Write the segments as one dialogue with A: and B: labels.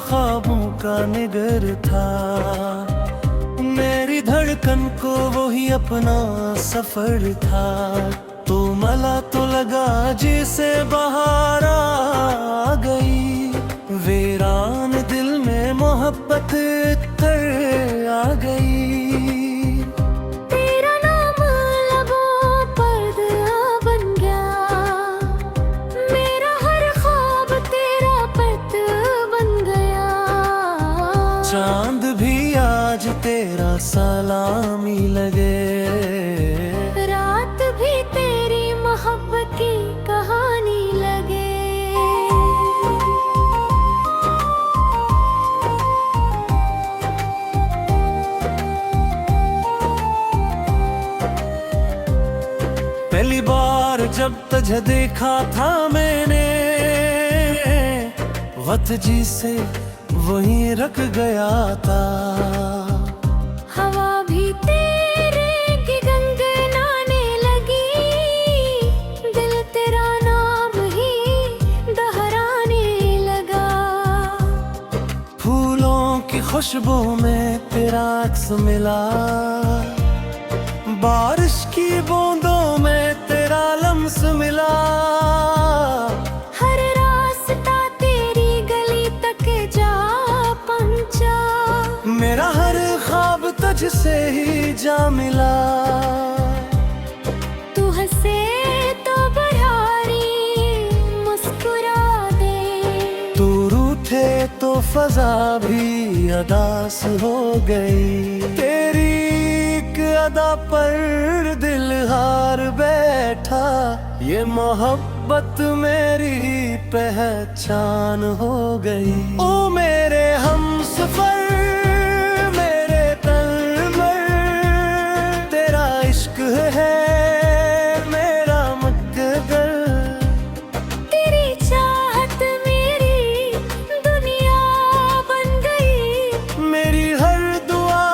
A: ख्वाबों का निगर था। मेरी धड़कन को वही अपना सफर था। तो मला तो लगा जैसे बहार आ गई, वीरान दिल में मोहब्बत तर आ गई।
B: तेरा नाम लबों पर दुआ बन गया, मेरा हर ख्वाब तेरा पत बन गया।
A: चांद भी आज तेरा सलामी लगे,
B: रात भी तेरी मोहब्बत की कहानी लगे।
A: पहली बार जब तुझे देखा था मैंने, वत जी से वहीं रख गया था।
B: हवा भी तेरे की गुनगुनाने लगी, दिल तेरा नाम ही दोहराने लगा।
A: फूलों की खुशबू में तेरा अक्स मिला, बारिश की बूंदों में तेरा लम्स मिला।
B: हर रास्ता तेरी गली तक जा पहुंचा,
A: मेरा हर ख्वाब तुझसे ही जा मिला।
B: तू हंसे तो बहारी मुस्कुरा दे,
A: तू रूठे तो फजा भी अदास हो गई। तेरी एक अदा पर दिल हार बैठा, ये मोहब्बत मेरी पहचान हो गई। ओ मेरे हमसफर, मेरे तलमर, तेरा इश्क है मेरा मुकद्दर।
B: तेरी चाहत मेरी दुनिया बन गई,
A: मेरी हर दुआ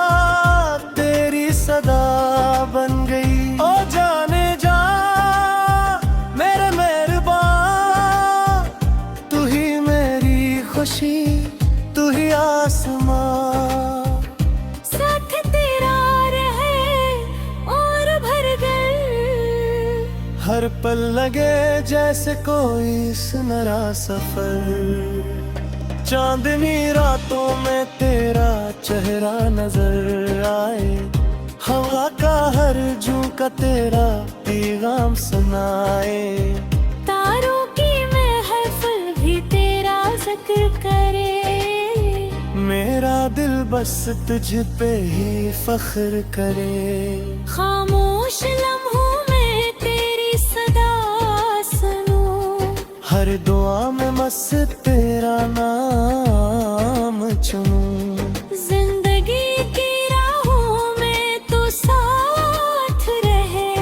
A: तेरी सदा बन गई। ओ जाने जा मेरे मेहरबान, तू ही मेरी खुशी, तू ही आसमां।
B: साथ तेरा रहे और भर गए,
A: हर पल लगे जैसे कोई सुनहरा सफर। चांदनी रातों में तेरा चेहरा नजर आए, हवा का हर झोंका तेरा पैगाम सुनाए।
B: तारों की महफिल भी तेरा जिक्र करे,
A: मेरा दिल बस तुझ पे ही फख्र करे।
B: खामोश लम्हों में तेरी सदा सुनूं,
A: हर दुआ में मस्त तेरा नाम चुनूं।
B: जिंदगी की राहों में तू साथ रहे,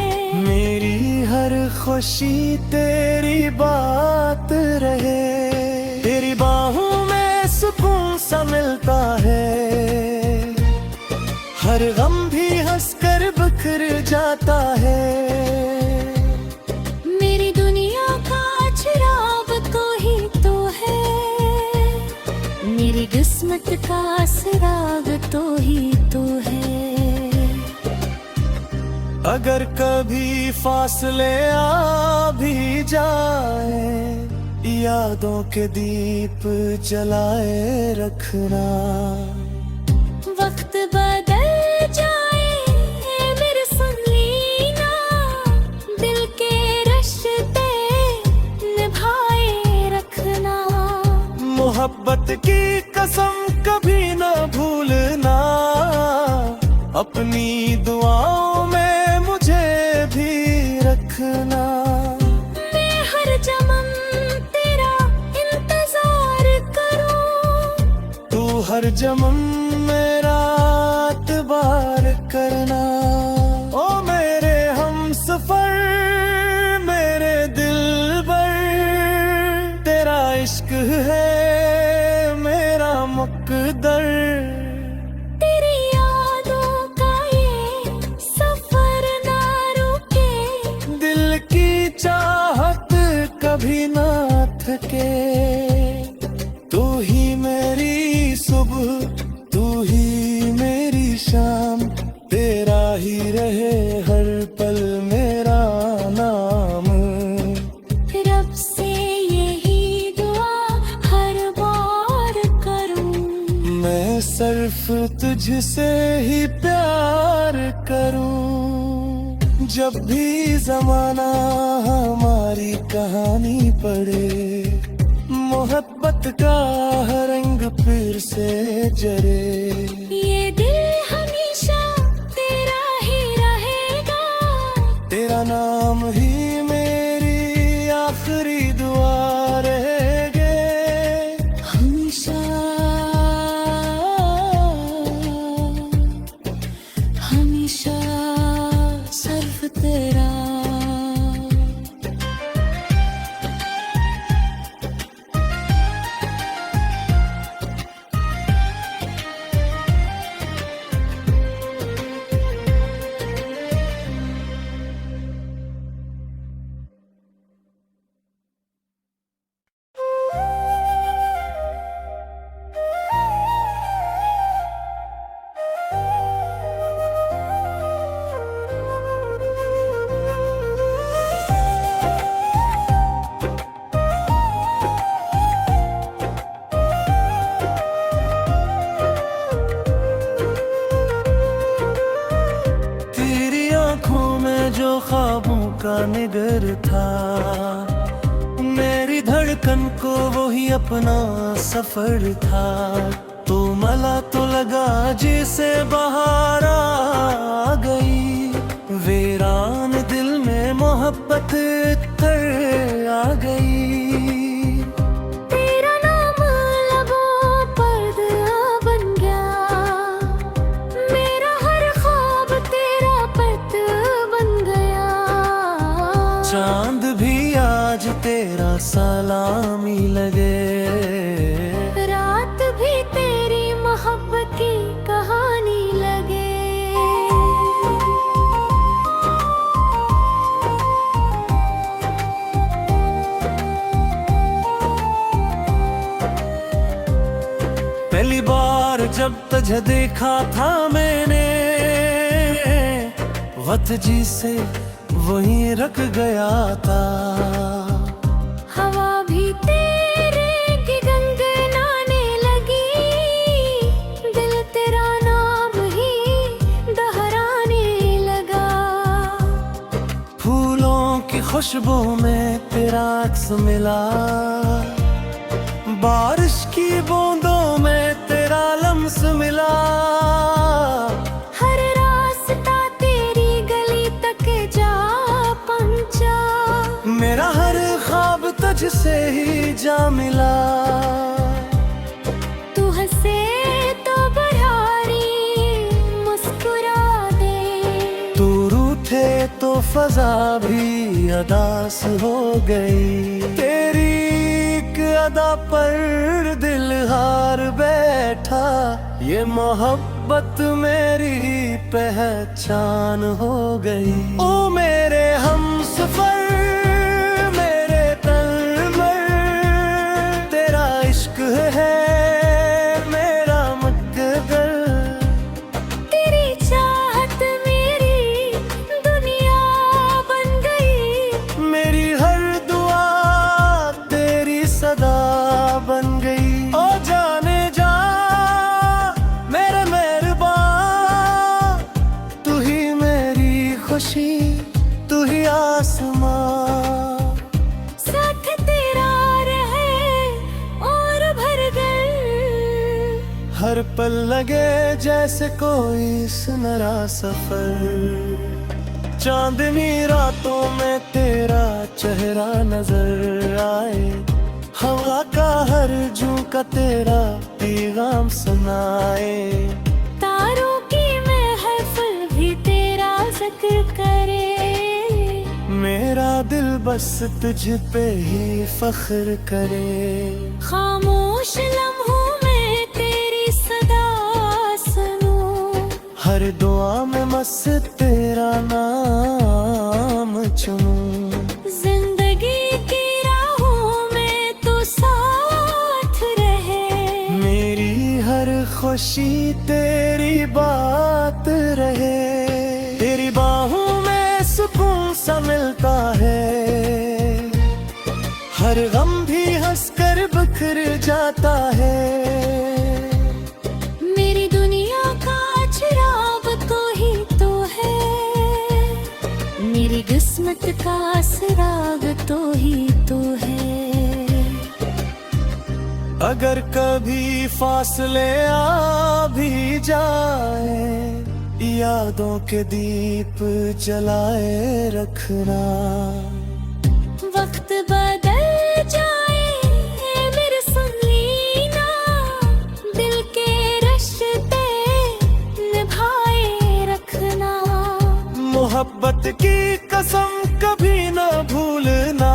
A: मेरी हर खुशी तेरी बात रहे। तेरी बाहों में सुकून सा मिलता है, हर गम भी हंसकर बिखर जाता है।
B: मेरी दुनिया का चिराग तो ही तो है, मेरी किस्मत का सिराग तो ही तो है।
A: अगर कभी फासले आ भी जाए, यादों के दीप जलाए रखना।
B: वक्त बदल जाए मेरे सुन लीना, दिल के रिश्ते निभाए रखना।
A: मोहब्बत की कसम कभी न भूलना, अपनी दुआओं में मुझे भी रखना।
B: मैं हर जन्म तेरा इंतजार करूं,
A: तू हर जन्म मेरा एतबार करना। ओ मेरे हमसफर, मेरे दिलबर, तेरा इश्क है मेरा मुकद्दर।
B: तेरी यादों का ये सफर ना रुके,
A: दिल की चाहत कभी ना थके। तू ही मेरी ही रहे हर पल मेरा नाम।
B: रब से यही दुआ हर बार करूं,
A: मैं सिर्फ तुझसे ही प्यार करूं। जब भी जमाना हमारी कहानी पढ़े, मोहब्बत का रंग फिर से जरे।
B: ये दिल हमेशा तेरा ही रहेगा,
A: तेरा नाम ही मेरी आखिरी दुआ रहेगे।
B: हमेशा हमेशा सिर्फ तेरा।
A: जो ख्वाबों का निगर था, मेरी धड़कन को वो ही अपना सफर था। तो मला तो लगा जैसे बहार आ गई, वीरान दिल में मोहब्बत तर आ गई। चांद भी आज तेरा सलामी लगे,
B: रात भी तेरी मोहब्बत की कहानी लगे।
A: पहली बार जब तुझे देखा था मैंने, वक्त जी से वहीं रख गया था।
B: हवा भी तेरे की गुनगुनाने लगी, दिल तेरा नाम ही दोहराने लगा।
A: फूलों की खुशबू में तेरा अक्स मिला, बारिश की बूंदों में तेरा लम्स मिला। मेरा हर ख्वाब तुझसे ही जा मिला।
B: तू हंसे तो बहारी मुस्कुरा दे,
A: तू रूठे तो फजा भी अदास हो गई। तेरी एक अदा पर दिल हार बैठा, ये मोहब्बत मेरी पहचान हो गई। ओ मेरे हमसफर है मेरा मुकद्दर,
B: तेरी चाहत मेरी दुनिया बन गई।
A: मेरी हर दुआ तेरी सदा बन गई। ओ जाने जा मेरे मेहरबान, तू ही मेरी खुशी, तू ही आसमां। हर पल लगे जैसे कोई सुनहरा सफर, चांदनी रातों में तेरा चेहरा नजर आए। हवा का हर झोंका तेरा पैगाम सुनाए।
B: तारों की महफिल भी तेरा जिक्र करे,
A: मेरा दिल बस तुझ पे ही फख्र करे।
B: खामोश लम्हों
A: हर दुआ में मस्त तेरा नाम चुनूं।
B: जिंदगी की राहों में तू साथ रहे,
A: मेरी हर खुशी तेरी बात रहे। तेरी बाहों में सुकून सा मिलता है, हर गम भी हंसकर बिखर जाता है।
B: मेरी दुनिया का चिराग तो ही तो है, मेरी किस्मत का सिराग तो ही तो है।
A: अगर कभी फासले आ भी जाए, यादों के दीप जलाए रखना।
B: वक्त बदल जाए मेरे सुनीना, दिल के रिश्ते निभाए रखना।
A: मोहब्बत की कसम कभी न भूलना,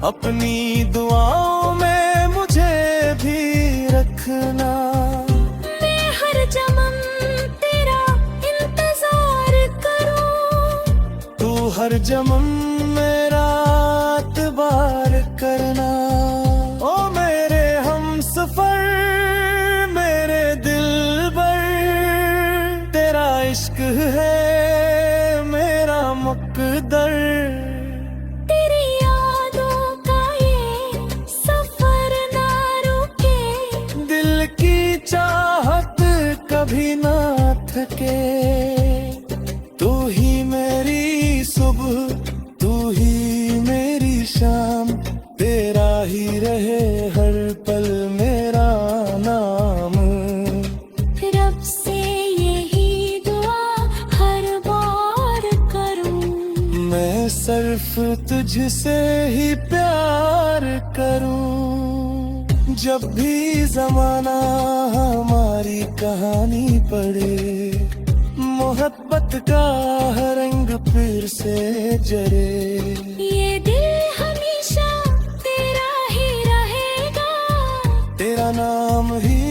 A: अपनी दुआओं में मुझे भी रखना।
B: मैं हर जन्म तेरा इंतजार करूं,
A: तू हर जन्म मेरा एतबार करना। ओ मेरे हमसफर, मेरे दिलबर, तेरा इश्क है मेरा मुकद्दर।
B: तेरी यादों का ये सफर ना रुके,
A: दिल की चाहत कभी ना थके। तू ही मेरी सुबह, तू ही मेरी शाम, तेरा ही रहे हर पल मेरा नाम।
B: रब से यही दुआ हर बार करूं,
A: मैं सिर्फ तुझसे ही प्यार करूं। जब भी जमाना हमारी कहानी पढ़े, मोहब्बत का हर रंग फिर से जरे।
B: ये दिल हमेशा तेरा ही रहेगा,
A: तेरा नाम ही